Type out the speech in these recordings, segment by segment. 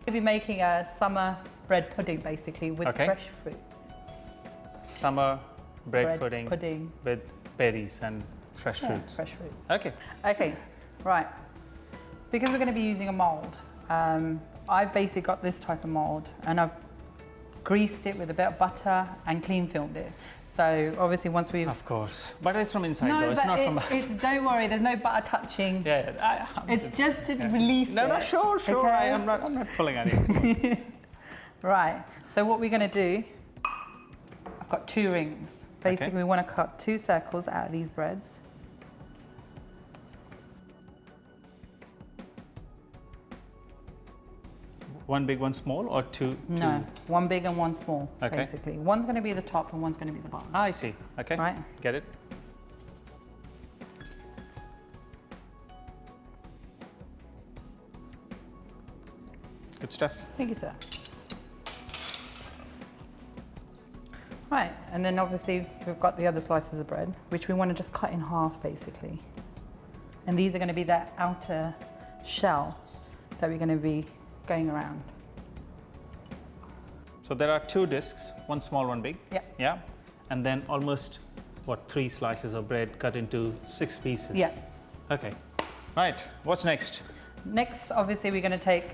We'll be making a summer bread pudding basically with fresh fruits. Summer bread pudding with berries and fresh fruits. Fresh fruits. Okay. Okay, right. Because we're going to be using a mould, I've basically got this type of mould and I've greased it with a bit of butter and clean filmed it. So obviously once we've... Of course. Butter is from inside though, it's not from us. Don't worry, there's no butter touching. It's just to release it. No, sure. Okay? I'm not pulling anything. Right, so what we're going to do, I've got 2 rings. Basically we want to cut 2 circles out of these breads. One big, one small, or two? No, one big and one small, basically. One's going to be the top and one's going to be the bottom. I see. Okay. Right. Get it. Good stuff. Thank you, sir. Right, and then obviously we've got the other slices of bread, which we want to just cut in half, basically. And these are going to be that outer shell that we're going to be going around. So there are 2 discs, one small, one big. Yeah. Yeah. And then almost, what, 3 slices of bread cut into 6 pieces. Yeah. Okay. Right. What's next? Next, obviously, we're going to take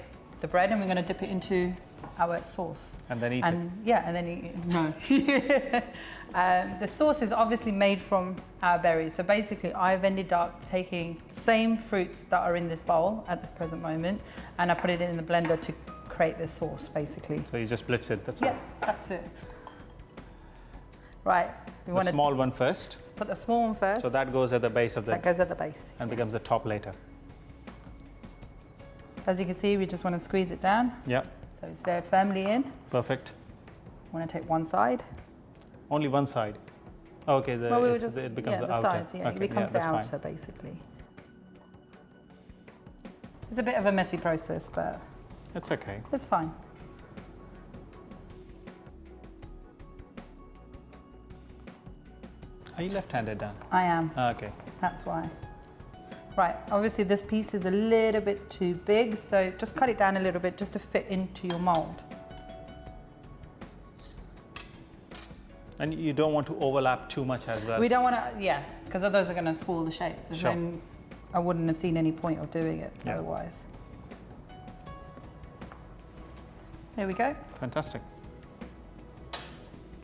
the bread and we're going to dip it into our sauce. And then eat it. Yeah, and then eat it. No. The sauce is obviously made from our berries. So basically, I've ended up taking same fruits that are in this bowl at this present moment, and I put it in the blender to create this sauce, basically. So you just blitz it, that's all? Yeah, that's it. Right. The small one first. Put the small one first. So that goes at the base of the... That goes at the base. And becomes the top later. So as you can see, we just want to squeeze it down. Yeah. So it's there firmly in. Perfect. I want to take one side. Only one side? Okay, it becomes the outer. Sides, yeah, okay, it becomes the outer, fine. basically. It's a bit of a messy process, but... It's okay. It's fine. Are you left-handed, Dan? I am. Okay. That's why. Right, obviously this piece is a little bit too big, so just cut it down a little bit just to fit into your mold. And you don't want to overlap too much as well? We don't want to, yeah, because others are going to spoil the shape. Sure. Then I wouldn't have seen any point of doing it otherwise. There we go. Fantastic.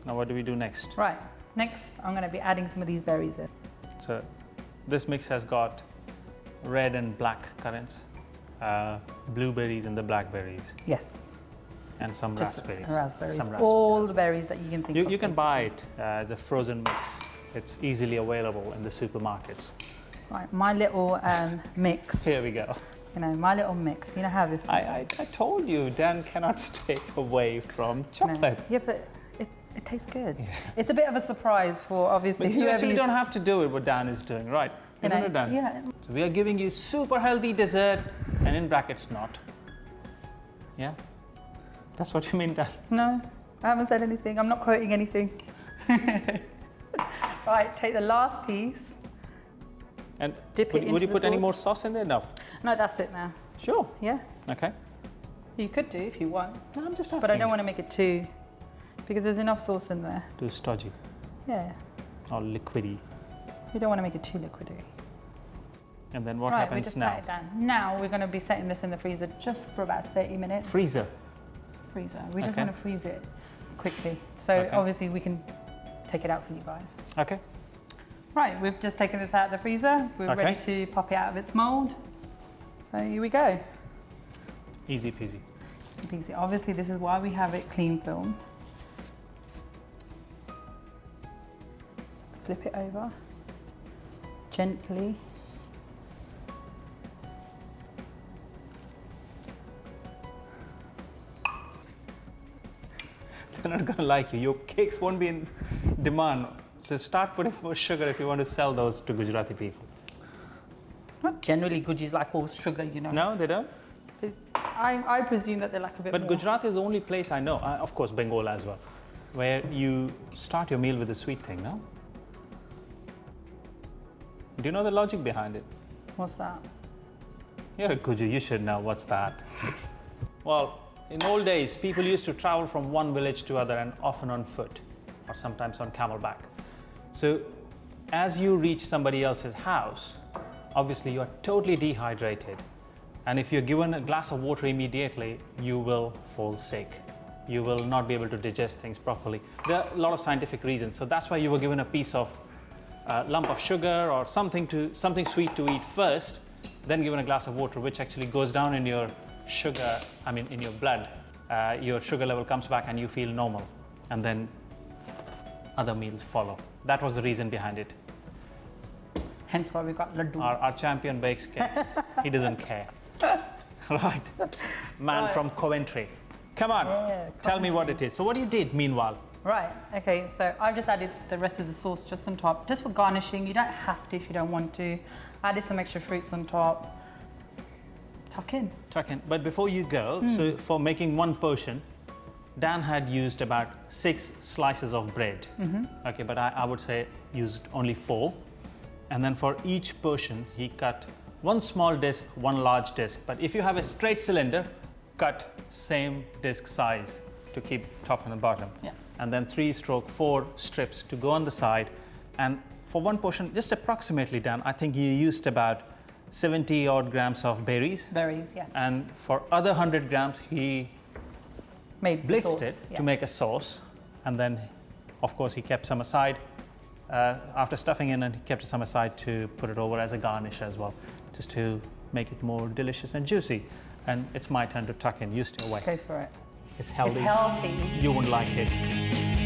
Now what do we do next? Right, next I'm going to be adding some of these berries in. So this mix has got red and black currants, blueberries and the blackberries. Yes. And some raspberries. Raspberries. All the berries that you can think of. You can buy it as a frozen mix. It's easily available in the supermarkets. Right, my little mix. Here we go. You know, my little mix. You know how this I told you, Dan cannot stay away from chocolate. No. Yeah, but it tastes good. Yeah. It's a bit of a surprise for obviously but you actually don't have to do it what Dan is doing, right? Isn't it, Dan? Yeah. So we are giving you super healthy dessert and in brackets not. Yeah? That's what you mean, Dan? No, I haven't said anything. I'm not quoting anything. Right, take the last piece. And dip it into would you the put any sauce. more sauce in there? No. No, that's it now. Sure. Yeah. Okay. You could do if you want. No, I'm just asking. But I don't want to make it too, because there's enough sauce in there. Too stodgy. Yeah. Or liquidy. You don't want to make it too liquidy. And then what right, happens we just now? pat it down. Now we're going to be setting this in the freezer just for about 30 minutes. Freezer? Freezer. We just want to freeze it quickly. So obviously we can take it out for you guys. Okay. Right, we've just taken this out of the freezer. We're ready to pop it out of its mold. So here we go. Easy peasy. Easy peasy. Obviously this is why we have it clean filmed. Flip it over gently. They're not going to like you. Your cakes won't be in demand. So start putting more sugar if you want to sell those to Gujarati people. Not generally Gujis like all sugar, you know. No, they don't? I presume that they like a bit more. But Gujarat is the only place I know, of course Bengal as well, where you start your meal with a sweet thing, no? Do you know the logic behind it? What's that? You're a Guju, you should know what's that. Well, In old days, people used to travel from one village to other and often on foot or sometimes on camelback. So as you reach somebody else's house, obviously you're totally dehydrated. And if you're given a glass of water immediately, you will fall sick. You will not be able to digest things properly. There are a lot of scientific reasons. So that's why you were given a piece of lump of sugar or something sweet to eat first, then given a glass of water, which actually goes down in your sugar, in your blood. Your sugar level comes back and you feel normal. And then other meals follow. That was the reason behind it. Hence why we got laddus. Our champion bakes cake. He doesn't care. Right. Man Right. from Coventry. Come on, Yeah, tell me what it is. So what you did meanwhile? Right, okay, so I've just added the rest of the sauce just on top, just for garnishing. You don't have to if you don't want to. Added some extra fruits on top. Tuck in. Tuck in. But before you go, so for making one portion, Dan had used about 6 slices of bread. Okay, but I would say used only 4. And then for each portion, he cut 1 small disc, 1 large disc. But if you have a straight cylinder, cut same disc size to keep top and the bottom. Yeah. And then 3/4 strips to go on the side. And for one portion, just approximately, Dan, I think you used about 70 odd grams of berries. Berries, yes. And for other 100 grams, he Made the blitzed sauce, it yeah. to make a sauce. And then, of course, he kept some aside after stuffing in, and he kept some aside to put it over as a garnish as well, just to make it more delicious and juicy. And it's my turn to tuck in. You stay away. Go for it. It's healthy. It's healthy. You won't like it.